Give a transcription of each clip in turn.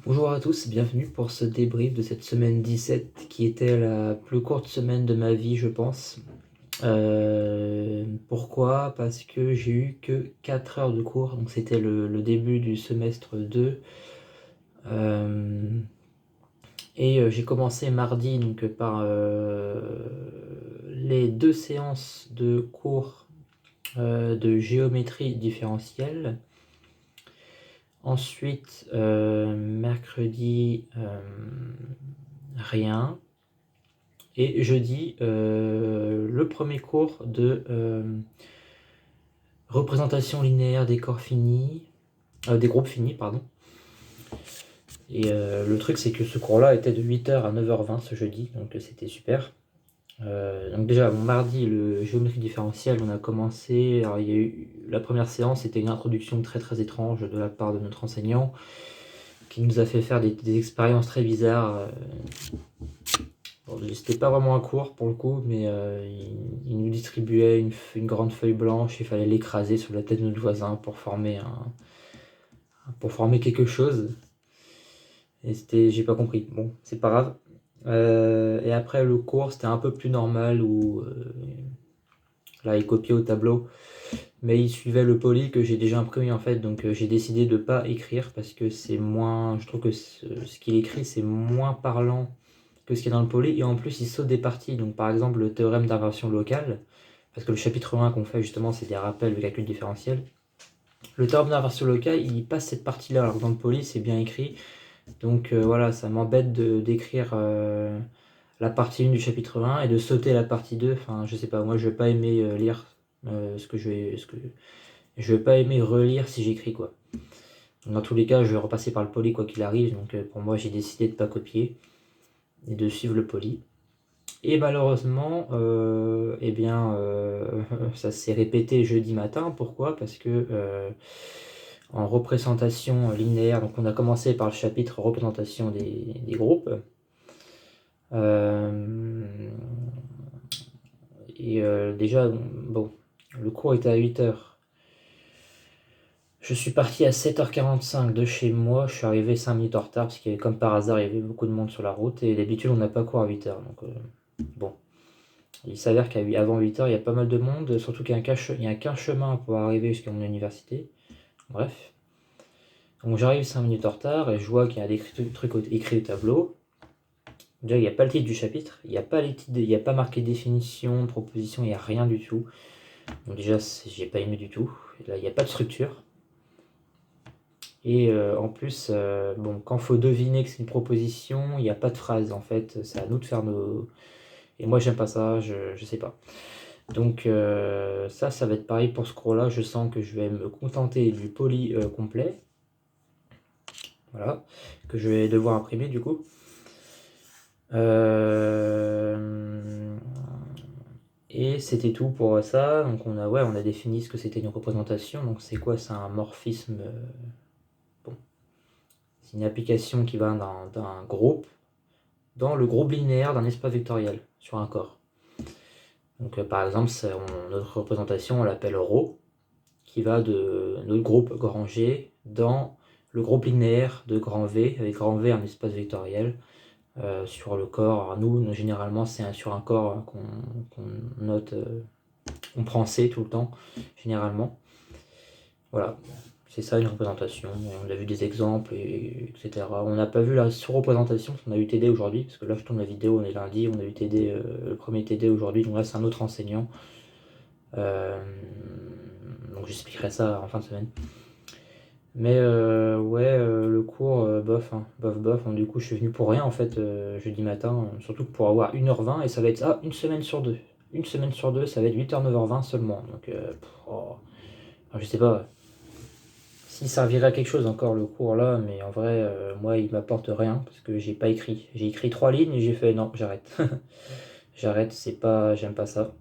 Bonjour à tous, bienvenue pour ce débrief de cette semaine 17 qui était la plus courte semaine de ma vie, je pense. Pourquoi? Parce que j'ai eu que 4 heures de cours, donc c'était le début du semestre 2. J'ai commencé mardi donc, par les 2 séances de cours de géométrie différentielle. Ensuite, mercredi, rien. Et jeudi, le premier cours de représentation linéaire des corps finis, des groupes finis, pardon. Et le truc, c'est que ce cours-là était de 8h à 9h20 ce jeudi, donc c'était super. Donc déjà, mardi, le géométrie différentielle, on a commencé. Alors, il y a eu la première séance, c'était une introduction très très étrange de la part de notre enseignant, qui nous a fait faire des expériences très bizarres. Bon, c'était pas vraiment un cours pour le coup, mais il nous distribuait une grande feuille blanche, il fallait l'écraser sur la tête de notre voisin pour former quelque chose. Et j'ai pas compris. Bon, c'est pas grave. Et après le cours, c'était un peu plus normal où là, il copiait au tableau, mais il suivait le poly que j'ai déjà imprimé en fait, donc j'ai décidé de pas écrire parce que c'est moins, je trouve que ce qu'il écrit c'est moins parlant que ce qui est dans le poly, et en plus il saute des parties, donc par exemple le théorème d'inversion locale, parce que le chapitre 1 qu'on fait justement c'est des rappels de calcul différentiel. Le théorème d'inversion locale il passe cette partie là, alors que dans le poly c'est bien écrit, donc voilà, ça m'embête d'écrire la partie 1 du chapitre 1 et de sauter la partie 2, enfin je sais pas, moi je vais pas aimer lire je vais pas aimer relire si j'écris quoi. Dans tous les cas je vais repasser par le poly quoi qu'il arrive, donc pour moi j'ai décidé de pas copier et de suivre le poly. Et malheureusement, eh bien, ça s'est répété jeudi matin. Pourquoi? Parce que en représentation linéaire, donc on a commencé par le chapitre représentation des groupes. Déjà, bon, le cours était à 8h. Je suis parti à 7h45 de chez moi. Je suis arrivé 5 minutes en retard parce qu'il y avait, comme par hasard, il y avait beaucoup de monde sur la route. Et d'habitude, on n'a pas cours à 8h. Donc, bon. Il s'avère qu'avant 8h, il y a pas mal de monde, surtout qu'il n'y a qu'un chemin pour arriver jusqu'à mon université. Bref. Donc j'arrive 5 minutes en retard et je vois qu'il y a des trucs écrits au tableau. Déjà, il n'y a pas le titre du chapitre, il n'y a pas marqué définition, proposition, il n'y a rien du tout. Donc déjà, j'ai pas aimé du tout. Et là, il n'y a pas de structure. Et en plus, bon, quand il faut deviner que c'est une proposition, il n'y a pas de phrase en fait. C'est à nous de faire nos. Et moi, j'aime pas ça, je sais pas. Donc ça va être pareil pour ce cours-là. Je sens que je vais me contenter du poly complet. Voilà. Que je vais devoir imprimer du coup. Et c'était tout pour ça. Donc on a défini ce que c'était une représentation. Donc c'est quoi? C'est un morphisme. Bon. C'est une application qui va d'un groupe dans le groupe linéaire d'un espace vectoriel sur un corps. Donc par exemple, notre représentation, on l'appelle ρ, qui va de notre groupe grand G dans le groupe linéaire de grand V, avec grand V un espace vectoriel sur le corps. Alors nous généralement, c'est sur un corps qu'on note, on prend C tout le temps, généralement. Voilà, c'est ça une représentation. On a vu des exemples, etc. On n'a pas vu la surreprésentation, parce qu'on a eu TD aujourd'hui, parce que là je tourne la vidéo, on est lundi, on a eu TD, le premier TD aujourd'hui, donc là c'est un autre enseignant. Donc j'expliquerai ça en fin de semaine. Mais le cours, bof, hein, bof. Donc, du coup, je suis venu pour rien en fait jeudi matin, surtout pour avoir 1h20 et ça va être une semaine sur deux. Une semaine sur deux, ça va être 8h, 9h20 seulement. Donc, je sais pas s'il servirait à quelque chose encore le cours là, mais en vrai, moi, il m'apporte rien parce que j'ai pas écrit. J'ai écrit 3 lignes et j'ai fait non, j'arrête. J'arrête, j'aime pas ça.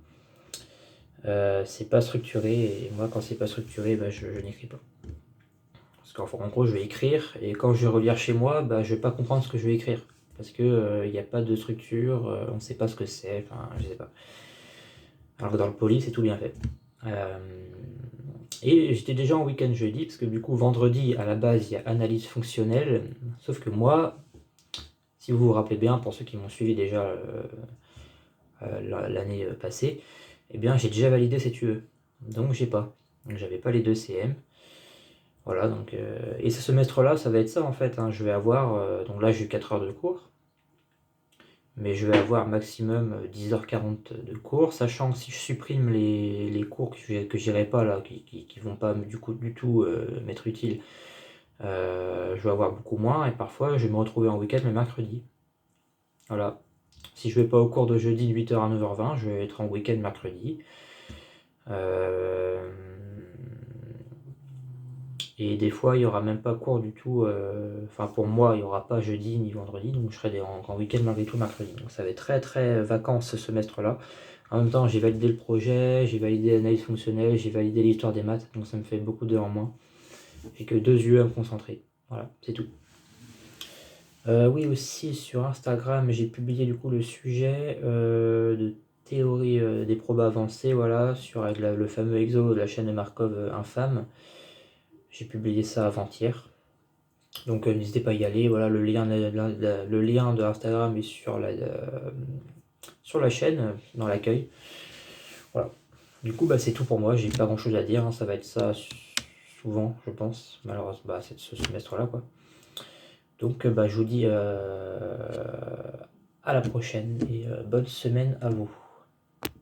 C'est pas structuré et moi, quand c'est pas structuré, je n'écris pas. Parce qu'en gros, je vais écrire, et quand je vais relire chez moi, je vais pas comprendre ce que je vais écrire. Parce que il n'y a pas de structure, on ne sait pas ce que c'est, enfin, je sais pas. Alors que dans le poly, c'est tout bien fait. Et j'étais déjà en week-end jeudi, parce que du coup, vendredi, à la base, il y a analyse fonctionnelle. Sauf que moi, si vous vous rappelez bien, pour ceux qui m'ont suivi déjà l'année passée, eh bien, j'ai déjà validé cette UE. Donc, j'ai pas. Donc, j'avais pas les deux CM. Voilà, donc, et ce semestre-là, ça va être ça en fait, hein. Je vais avoir, donc là, j'ai eu 4 heures de cours, mais je vais avoir maximum 10h40 de cours, sachant que si je supprime les cours que j'irai pas là, qui vont pas du coup du tout m'être utiles, je vais avoir beaucoup moins, et parfois je vais me retrouver en week-end le mercredi. Voilà. Si je vais pas au cours de jeudi de 8h à 9h20, je vais être en week-end mercredi. Euh, Et des fois, il n'y aura même pas cours du tout. Enfin, pour moi, il n'y aura pas jeudi ni vendredi, donc je serai en week-end malgré tout mercredi. Donc ça va être très très vacances ce semestre-là. En même temps, j'ai validé le projet, j'ai validé l'analyse fonctionnelle, j'ai validé l'histoire des maths, donc ça me fait beaucoup d'heures en moins. J'ai que 2 UE à me concentrer. Voilà, c'est tout. Oui, aussi sur Instagram, j'ai publié du coup le sujet de théorie des probas avancées, voilà, sur le fameux exo de la chaîne de Markov infâme. J'ai publié ça avant-hier. Donc n'hésitez pas à y aller. Voilà, le lien de Instagram est sur la chaîne, dans l'accueil. Voilà. Du coup, bah, c'est tout pour moi. J'ai pas grand chose à dire, hein. Ça va être ça souvent, je pense. Malheureusement, bah, c'est ce semestre-là, quoi. Donc, bah, je vous dis à la prochaine et bonne semaine à vous.